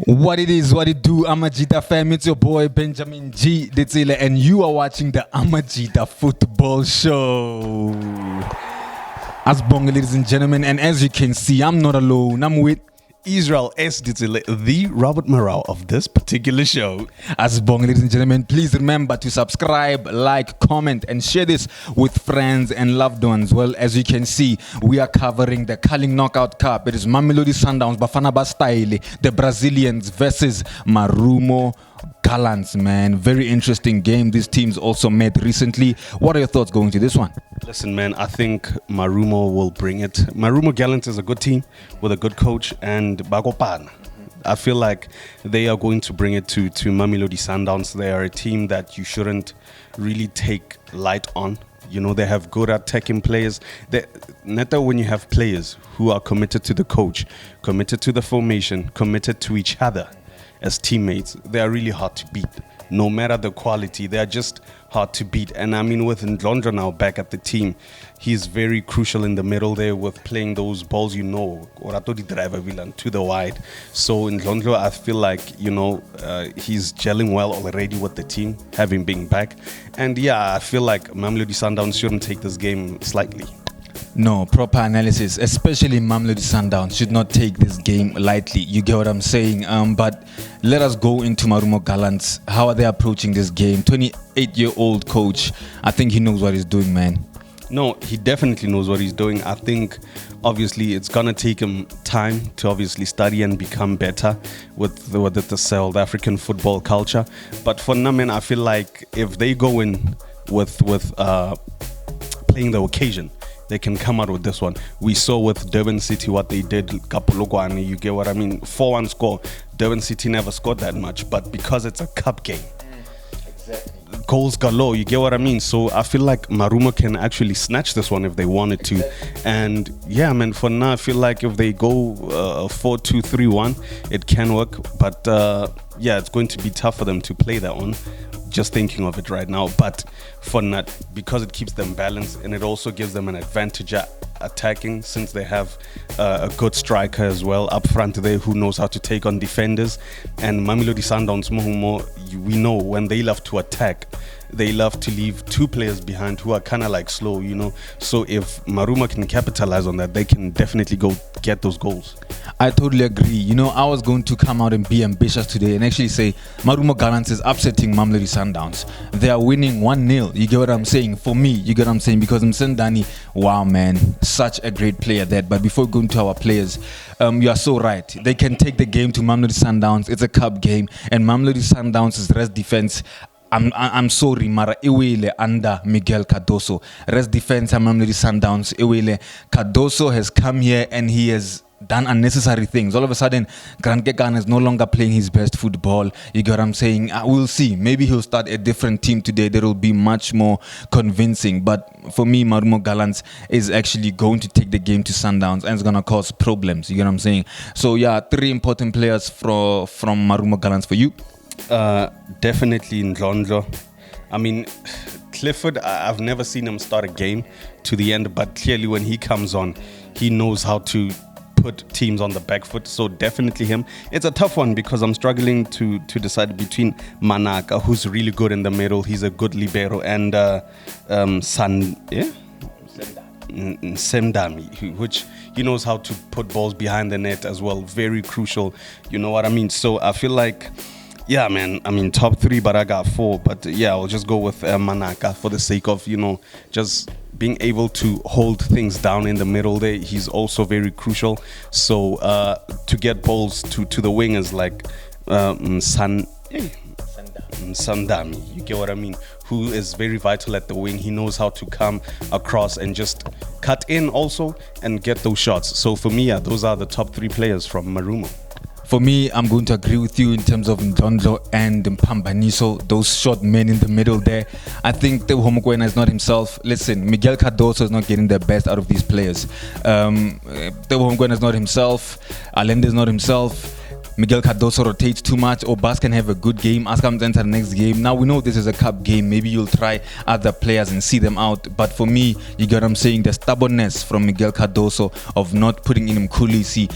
What it is, what it do, Amajita fam, it's your boy Benjamin G. Ditsile, and you are watching the Amajita Football Show. Asbong, ladies and gentlemen, and as you can see, I'm not alone, I'm with Israel S. Ditsile, the Robert Morale of this particular show. Asbong, ladies and gentlemen, please remember to subscribe, like, comment, and share this with friends and loved ones. Well, as you can see, we are covering the Carling Knockout Cup. It is Mamelodi Sundowns, Bafana Bastille, the Brazilians versus Marumo Gallants, man. Very interesting game. These teams also met recently. What are your thoughts going to this one? Listen, man, I think Marumo will bring it. Marumo Gallants is a good team with a good coach and Bagopan. I feel like they are going to bring it to Mamelodi Sundowns. They are a team that you shouldn't really take light on. You know, they have good attacking players. Neta, when you have players who are committed to the coach, committed to the formation, committed to each other as teammates, they are really hard to beat. No matter the quality, they are just hard to beat. And I mean, with Ndlondlo now back at the team, he's very crucial in the middle there with playing those balls, you know, Orato di driver villain to the wide. So Ndlondlo, I feel like, you know, he's gelling well already with the team, having been back. And yeah, I feel like Mamelodi Sundowns shouldn't take this game slightly. No, proper analysis, especially Mamelodi Sundowns, should not take this game lightly. You get what I'm saying? But let us go into Marumo Gallants. How are they approaching this game? 28-year-old coach. I think he knows what he's doing, man. No, he definitely knows what he's doing. I think, obviously, it's going to take him time to obviously study and become better with the South African football culture. But for now, man, I feel like if they go in with playing the occasion, they can come out with this one. We saw with Durban City what they did, Kapologwane, you get what I mean? 4-1 score. Durban City never scored that much, but because it's a cup game, exactly, goals galore, you get what I mean? So I feel like Marumo can actually snatch this one if they wanted to. Exactly. And yeah, man, for now, I feel like if they go 4-2-3-1, it can work. But yeah, it's going to be tough for them to play that one. Just thinking of it right now, but for not, because it keeps them balanced and it also gives them an advantage at attacking, since they have a good striker as well up front there who knows how to take on defenders. And Mamelodi Sundowns, we know when they love to attack, they love to leave two players behind who are kind of like slow, you know. So if Marumo can capitalize on that, they can definitely go get those goals. I totally agree. You know, I was going to come out and be ambitious today and actually say Marumo Gallants is upsetting Mamelodi Sundowns. They are winning 1-0. You get what I'm saying? For me, you get what I'm saying? Because Msendani, wow, man, such a great player that. But before going to our players, you are so right. They can take the game to Mamelodi Sundowns. It's a cup game, and Mamelodi Sundowns' rest defense, I'm sorry, Mara Iwele under Miguel Cardoso. Rest defense, Mamelodi Sundowns, Iwele. Cardoso has come here and he has done unnecessary things. All of a sudden, Grant Gekan is no longer playing his best football. You get what I'm saying? We'll see. Maybe he'll start a different team today that will be much more convincing. But for me, Marumo Gallants is actually going to take the game to Sundowns and it's going to cause problems. You get what I'm saying? So yeah, 3 important players from Marumo Gallants for you. Definitely Ndlondlo. I mean, Clifford, I've never seen him start a game to the end, but clearly when he comes on, he knows how to put teams on the back foot. So definitely him. It's a tough one because I'm struggling to decide between Manaka, who's really good in the middle. He's a good libero, and Semdami, which he knows how to put balls behind the net as well. Very crucial. You know what I mean? So I feel like, yeah, man, I mean, top 3, but I got 4. But yeah, I'll just go with Manaka for the sake of, you know, just being able to hold things down in the middle there. He's also very crucial. So to get balls to the wingers like Sundami, you get what I mean, who is very vital at the wing. He knows how to come across and just cut in also and get those shots. So for me, yeah, those are the top 3 players from Marumo. For me, I'm going to agree with you in terms of Ndlondlo and Mpambaniso, those short men in the middle there. I think the Homokwena is not himself. Listen, Miguel Cardoso is not getting the best out of these players. The Homokwena is not himself. Allende is not himself. Miguel Cardoso rotates too much, or Bas can have a good game, As comes enter the next game. Now we know this is a cup game, maybe you'll try other players and see them out, but for me, you get what I'm saying, the stubbornness from Miguel Cardoso of not putting in Mkhulisi,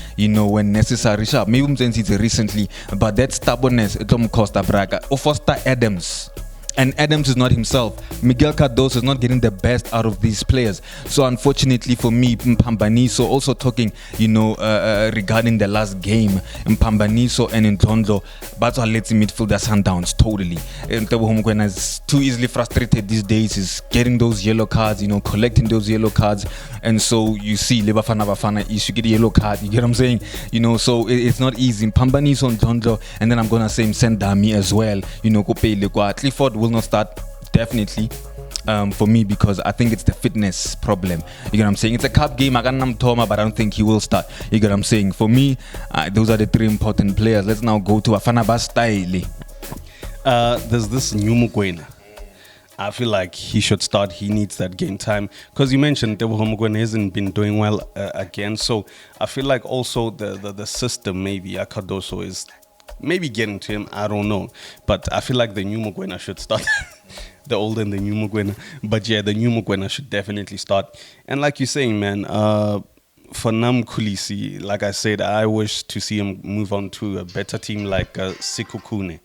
when necessary. Sure, maybe it's recently, but that stubbornness, it Costa Braga, or Foster Adams. And Adams is not himself. Miguel Cardoso is not getting the best out of these players. So unfortunately for me, Mpambaniso, also talking, regarding the last game, Mpambaniso and Ntondo, but let's midfielder Sundowns totally. Teboho Mokoena is too easily frustrated these days. He's getting those yellow cards, collecting those yellow cards. And so you see, Bafana, you should get a yellow card. You get what I'm saying? So it's not easy. Mpambaniso and Ntondo, and then I'm gonna say Sendami as well. Clifford will not start definitely for me, because I think it's the fitness problem. You get what I'm saying? It's a cup game, but I don't think he will start. You get what I'm saying? For me, those are the three important players. Let's now go to Afanaba style. There's this new Mokoena. I feel like he should start. He needs that game time, because you mentioned Teboho Mokoena hasn't been doing well again. So I feel like also the system, maybe Cardoso is maybe getting to him. I don't know, but I feel like the new Mokoena should start. The old and the new Mokoena, but yeah, the new Mokoena should definitely start. And like you're saying, man, for Mkhulisi, like I said, I wish to see him move on to a better team like Sekhukhune.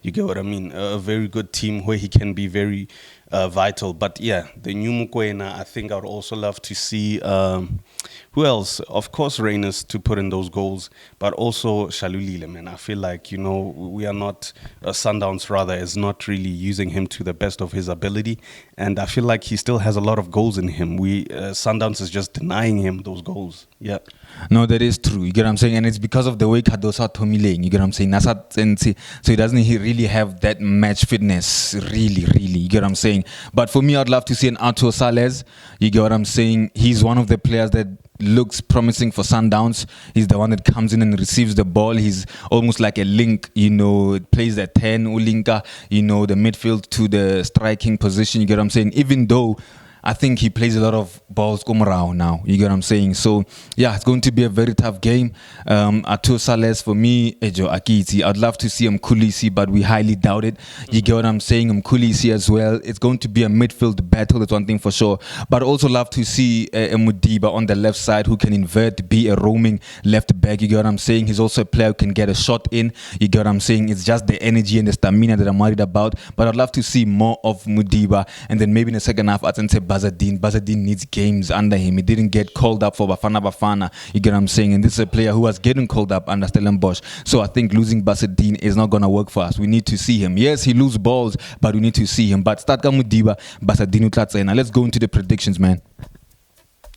You get what I mean? A very good team where he can be very vital. But yeah, the new Mokoena, I think I would also love to see who else? Of course, Reyners to put in those goals, but also Shalulile, man. I feel like, we are not, Sundowns rather, is not really using him to the best of his ability. And I feel like he still has a lot of goals in him. Sundowns is just denying him those goals. Yeah. No, that is true. You get what I'm saying? And it's because of the way Cardoso Tomileng. You get what I'm saying? So he doesn't really have that match fitness. Really. You get what I'm saying? But for me, I'd love to see an Artur Salles. You get what I'm saying? He's one of the players that looks promising for Sundowns. He's the one that comes in and receives the ball. He's almost like a link, plays the 10, Ulinka, the midfield to the striking position. You get what I'm saying? Even though I think he plays a lot of balls Komrao now. You get what I'm saying? So, yeah, it's going to be a very tough game. Artur Salles, for me, Ejo Akiti. I'd love to see Mkhulisi, but we highly doubt it. You get what I'm saying? Mkhulisi as well. It's going to be a midfield battle, that's one thing for sure. But also love to see Mudiba on the left side who can invert, be a roaming left back. You get what I'm saying? He's also a player who can get a shot in. You get what I'm saying? It's just the energy and the stamina that I'm worried about. But I'd love to see more of Mudiba. And then maybe in the second half, I'd say Bazadin needs games under him. He didn't get called up for Bafana. You get what I'm saying? And this is a player who was getting called up under Stellenbosch. So I think losing Bazadin is not going to work for us. We need to see him. Yes, he loses balls, but we need to see him. But start Mudiba, Bazadin Utlatsena. Let's go into the predictions, man.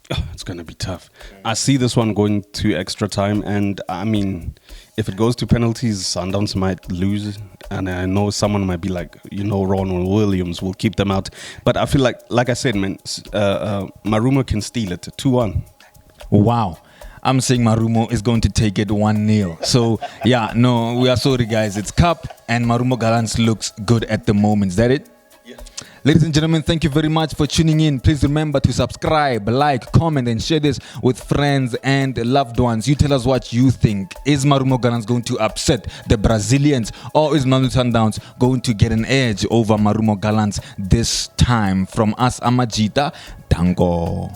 Oh, it's going to be tough. I see this one going to extra time. And I mean, if it goes to penalties, Sundowns might lose. And I know someone might be like, Ronald Williams will keep them out. But I feel like I said, man, Marumo can steal it. 2-1. Wow. I'm saying Marumo is going to take it 1-0. So, yeah, no, we are sorry, guys. It's Cup, and Marumo Gallants looks good at the moment. Is that it? Yeah. Ladies and gentlemen, thank you very much for tuning in. Please remember to subscribe, like, comment, and share this with friends and loved ones. You tell us what you think. Is Marumo Gallants going to upset the Brazilians, or is Mamelodi Sundowns going to get an edge over Marumo Gallants this time? From us, Amajita, Tango.